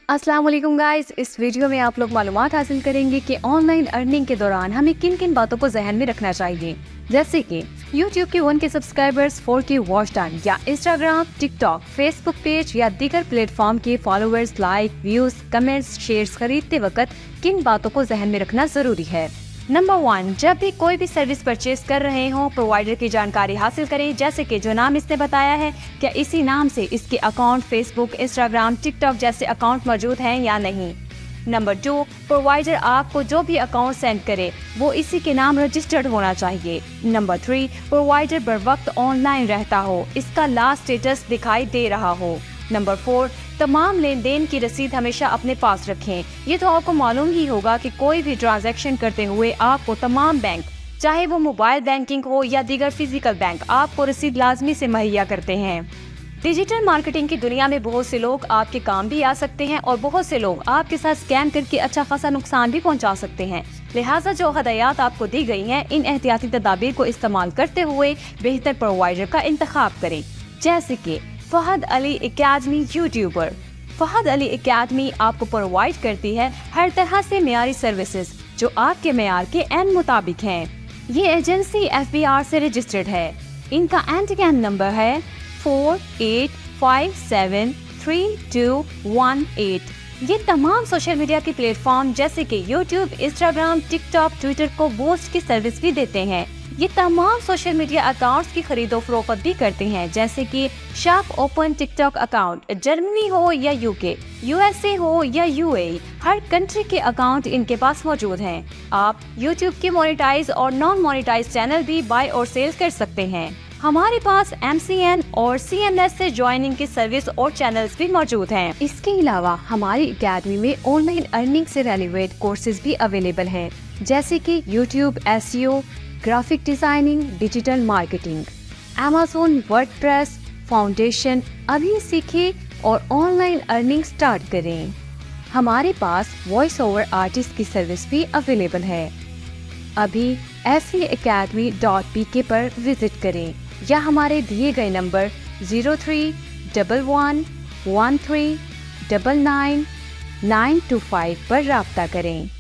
अस्सलाम वालेकुम गाइस, इस वीडियो में आप लोग मालूमात हासिल करेंगे कि ऑनलाइन अर्निंग के दौरान हमें किन किन बातों को जहन में रखना चाहिए, जैसे कि YouTube के 1K subscribers, 4K watch time, या Instagram, TikTok, Facebook पेज या दीगर प्लेटफॉर्म के followers, like, views, comments, shares खरीदते वक्त किन बातों को जहन में रखना जरूरी है। नंबर 1, जब भी कोई भी सर्विस परचेज कर रहे हो, प्रोवाइडर की जानकारी हासिल करें, जैसे कि जो नाम इसने बताया है, क्या इसी नाम से इसके अकाउंट फेसबुक, इंस्टाग्राम, टिकटॉक जैसे अकाउंट मौजूद हैं या नहीं। नंबर 2, प्रोवाइडर आपको जो भी अकाउंट सेंड करे वो इसी के नाम रजिस्टर्ड होना चाहिए। नंबर 3, प्रोवाइडर बर वक्त ऑनलाइन रहता हो, इसका लास्ट स्टेटस दिखाई दे रहा हो। नंबर 4, तमाम लेन देन की रसीद हमेशा अपने पास रखें। ये तो आपको मालूम ही होगा कि कोई भी ट्रांजैक्शन करते हुए आपको तमाम बैंक, चाहे वो मोबाइल बैंकिंग हो या दीगर फिजिकल बैंक, आपको रसीद लाजमी से मुहैया करते हैं। डिजिटल मार्केटिंग की दुनिया में बहुत से लोग आपके काम भी आ सकते हैं और बहुत से लोग आपके साथ स्कैम करके अच्छा खासा नुकसान भी पहुंचा सकते हैं। लिहाजा जो हदायत आपको दी गई हैं, इन एहतियाती तदाबीर को इस्तेमाल करते हुए बेहतर प्रोवाइडर का इंतखाब करें। जैसे कि Fahad Ali academy YouTuber. Fahad Ali academy आपको प्रोवाइड करती है हर तरह से मेयारी सर्विसेज जो आपके मेयार के एन मुताबिक हैं। ये एजेंसी FBR से रजिस्टर्ड है। इनका एंड नंबर है 48573218। ये तमाम सोशल मीडिया के प्लेटफॉर्म जैसे कि यूट्यूब, इंस्टाग्राम, टिकटॉक, ट्विटर को बूस्ट की सर्विस भी देते हैं। ये तमाम सोशल मीडिया अकाउंट्स की खरीदो फरोख्त भी करते हैं, जैसे कि shop open TikTok account, Germany हो या UK, USA हो या UAE, हर कंट्री के अकाउंट इनके पास मौजूद हैं। आप YouTube के मोनेटाइज और नॉन मोनेटाइज चैनल भी बाय और सेल कर सकते हैं। हमारे पास MCN और CMS से ज्वाइनिंग की सर्विस और चैनल्स भी मौजूद हैं। इसके अलावा हमारी एकेडमी में ऑनलाइन अर्निंग से रिलेवेंट कोर्सेज भी अवेलेबल हैं, जैसे कि YouTube SEO, graphic designing, digital marketing, Amazon WordPress, foundation. अभी सीखें और ऑनलाइन अर्निंग स्टार्ट करें। हमारे पास वॉइस ओवर आर्टिस्ट की सर्विस भी अवेलेबल है। अभी FEacademy.pk पर विजिट करें या हमारे दिए गए नंबर 031113999925 पर राब्ता करें।